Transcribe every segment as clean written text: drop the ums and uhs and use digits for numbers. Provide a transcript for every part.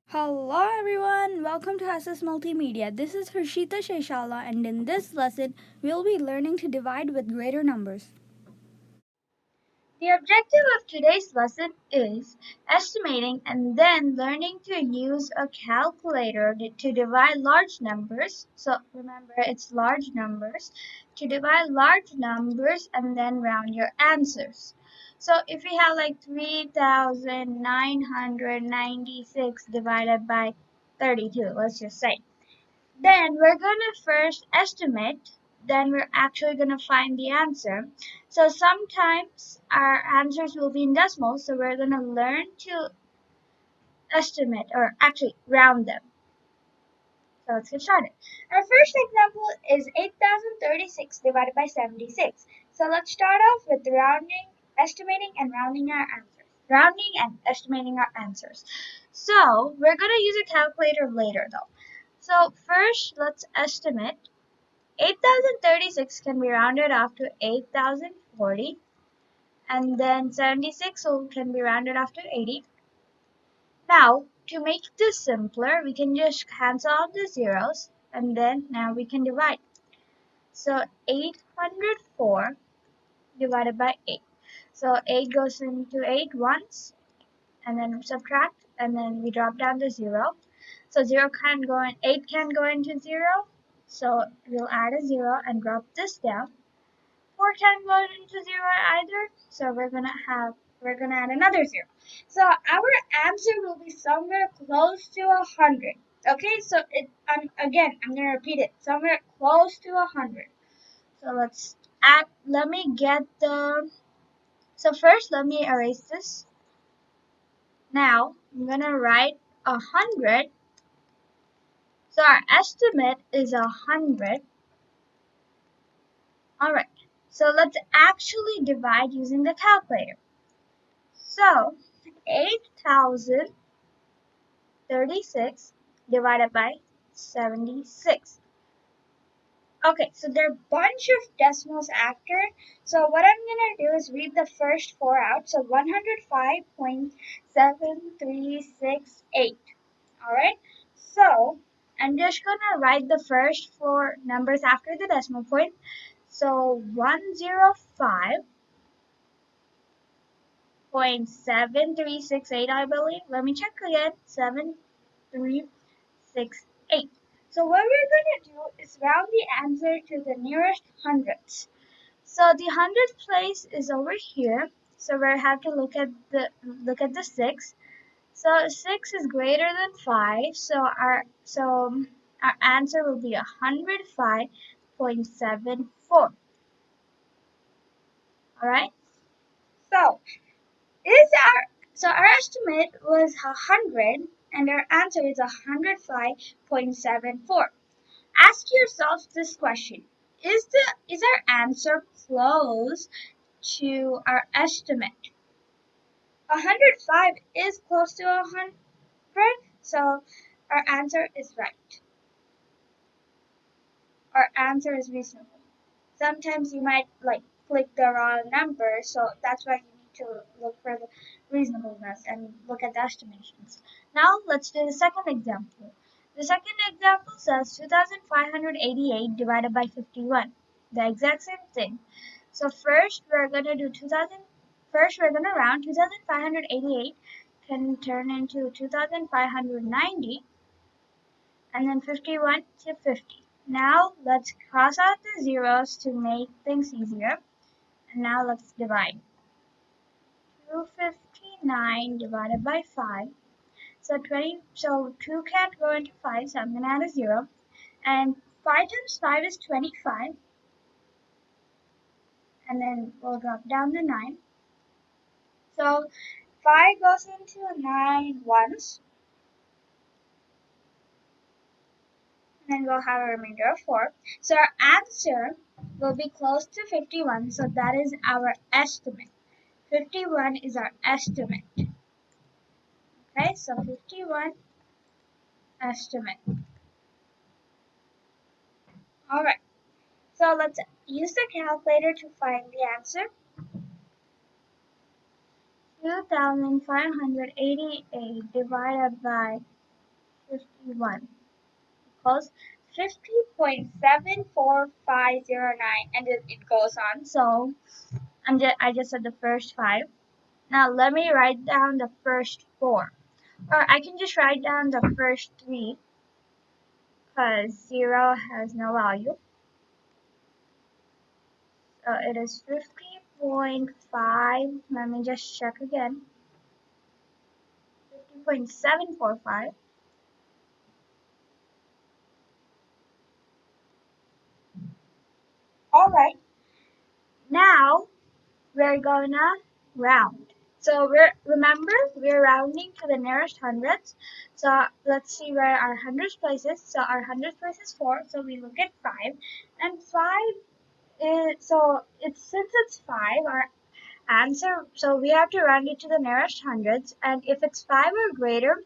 Hello everyone, welcome to SS Multimedia. This is Harshita Sheshala, and in this lesson, we'll be learning to divide with greater numbers. The objective of today's lesson is estimating and then learning to use a calculator to divide large numbers. So remember, it's large numbers. To divide large numbers and then round your answers. So if we have like 3,996 divided by 32, let's just say. Then we're gonna first estimate, then we're actually gonna find the answer. So sometimes our answers will be in decimals, so we're gonna learn to estimate or actually round them. So let's get started. Our first example is 8,036 divided by 76. So let's start off with rounding, estimating and rounding our answers. Rounding and estimating our answers. So we're gonna use a calculator later though. So first let's estimate. 8,036 can be rounded off to 8,040, and then 76 can be rounded off to 80. Now, to make this simpler, we can just cancel out the zeros, and then now we can divide. So 804 divided by 8. So 8 goes into 8 once, and then subtract, and then we drop down the 0. So 0 can't go in, 8 can't go into 0, so we'll add a 0 and drop this down. 4 can't go into 0 either, so we're gonna add another 0. So our answer will be somewhere close to 100. Okay, so I'm gonna repeat it, somewhere close to 100. So let me get so first let me erase this. Now I'm gonna write 100. So our estimate is 100. Alright, so let's actually divide using the calculator. So 8,036 divided by 76. Okay, so there are a bunch of decimals after. So what I'm going to do is read the first four out. So 105.7368. Alright, so I'm just going to write the first four numbers after the decimal point. So 105.7368, I believe. Let me check again. 7368. So what we're going to do is round the answer to the nearest hundreds. So the hundredth place is over here. So we have to look at the 6. So 6 is greater than 5. So our answer will be 105.74. All right. So is our so our estimate was 100 and our answer is 105.74. Ask yourself this question. Is our answer close to our estimate? 105 is close to 100, so our answer is right. Our answer is reasonable. Sometimes you might click the wrong number, so that's why you need to look for the reasonableness and look at the estimations. Now let's do the second example. The second example says 2,588 divided by 51. The exact same thing. So first we're gonna do 2,000. First we're gonna round 2,588 can turn into 2,590, and then 51 to 50. Now let's cross out the zeros to make things easier. And now let's divide. 259 divided by 5. So 2 can't go into 5, so I'm going to add a 0. And 5 times 5 is 25. And then we'll drop down the 9. So 5 goes into 9 once. And then we'll have a remainder of 4. So our answer will be close to 51. So that is our estimate. 51 is our estimate. Okay, so 51 estimate. Alright, so let's use the calculator to find the answer. 2,588 divided by 51 equals 50.74509, and it goes on. So I just said the first five. Now let me write down the first four. Or I can just write down the first three because 0 has no value. So it is 50.5. Let me just check again. 50.745. Alright, now we're gonna round. So we're rounding to the nearest hundreds. So let's see where our hundreds place is. So our hundreds place is 4. So we look at 5, and 5 is so it's since it's 5 our answer. So we have to round it to the nearest hundreds, and if it's 5 or greater,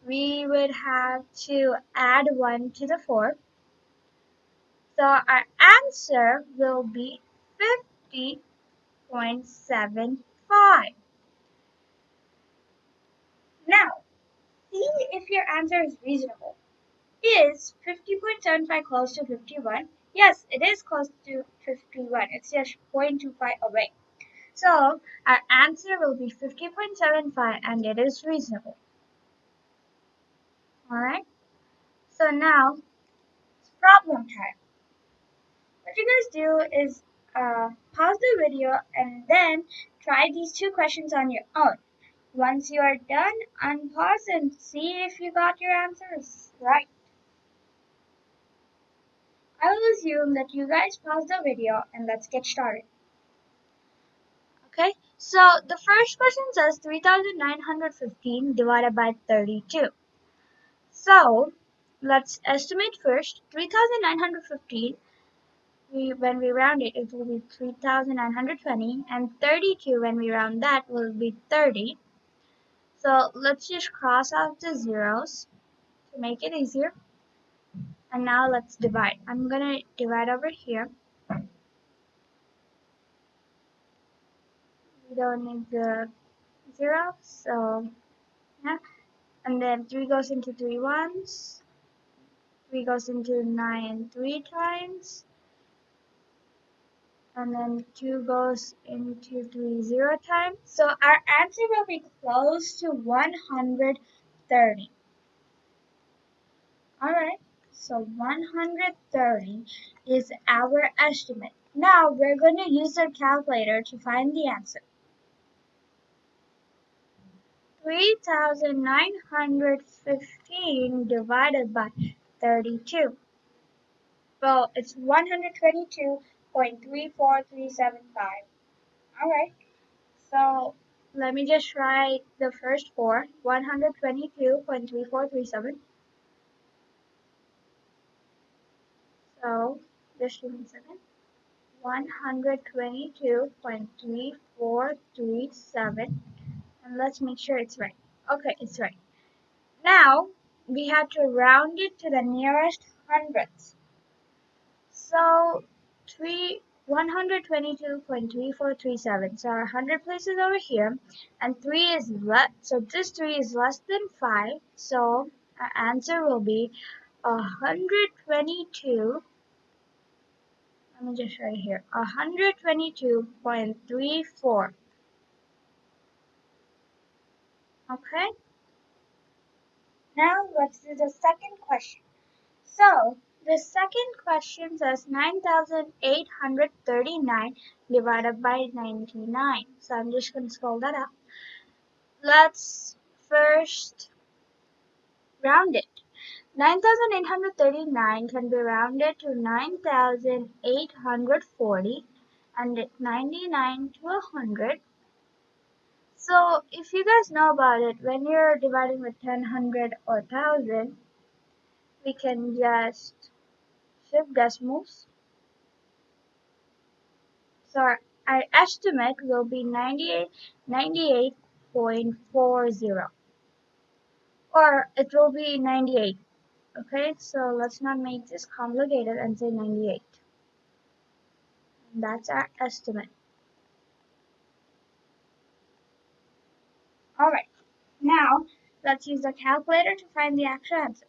we would have to add 1 to the 4. So our answer will be 50.75. Now, see if your answer is reasonable. Is 50.75 close to 51? Yes, it is close to 51. It's just 0.25 away. So our answer will be 50.75, and it is reasonable. Alright? So now it's problem time. What you guys do is pause the video and then try these two questions on your own. Once you are done, unpause and see if you got your answers right. I will assume that you guys paused the video and let's get started. Okay, so the first question says 3,915 divided by 32. So let's estimate first. 3,915, when we round it, it will be 3,920, and 32 when we round that will be 30. So let's just cross out the zeros to make it easier. And now let's divide. I'm gonna divide over here. We don't need the zero, so yeah. And then 3 goes into 3 ones. 3 goes into 9 3 times. And then 2 goes into 3 0 times. So our answer will be close to 130. Alright, so 130 is our estimate. Now we're going to use our calculator to find the answer. 3,915 divided by 32. Well, it's 122.34375. Alright, so let me just write the first four. 122.3437. So, just give me a second. 122.3437. And let's make sure it's right. Okay, it's right. Now, we have to round it to the nearest hundreds. So 122.3437. So our hundred places over here, and 3 is less. So this 3 is less than 5. So our answer will be 122. Let me just write here. 122.34. Okay. Now let's do the second question. So the second question says 9,839 divided by 99. So I'm just going to scroll that up. Let's first round it. 9,839 can be rounded to 9,840 and 99 to 100. So if you guys know about it, when you're dividing with 10, 100, or 1,000, we can just shift decimals. So our estimate will be 98.40, or it will be 98. Okay, so let's not make this complicated and say 98. And that's our estimate. Alright, now let's use the calculator to find the actual answer.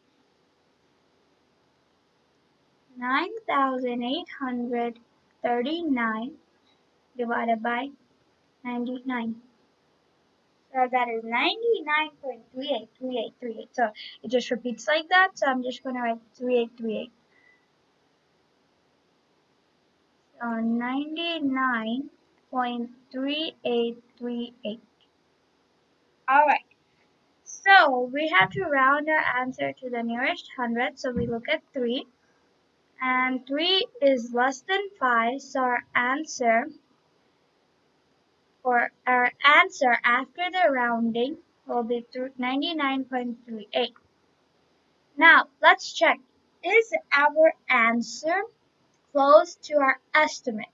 9,839 divided by 99. So that is 99.383838. So it just repeats like that. So I'm just going to write 3838. So 99.3838. Alright. So we have to round our answer to the nearest hundred. So we look at 3. And 3 is less than 5. So our answer after the rounding will be 99.38. Now, let's check. Is our answer close to our estimate?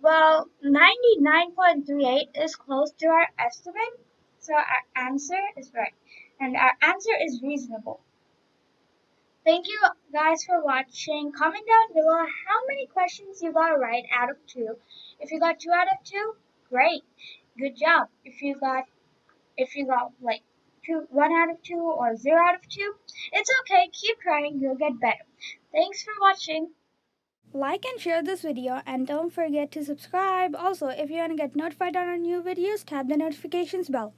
Well, 99.38 is close to our estimate, so our answer is right. And our answer is reasonable. Thank you guys for watching. Comment down below how many questions you got right out of 2. If you got 2 out of 2, great. Good job. If you got like 1 out of 2 or 0 out of 2, it's okay. Keep trying. You'll get better. Thanks for watching. Like and share this video, and don't forget to subscribe. Also, if you want to get notified on our new videos, tap the notifications bell.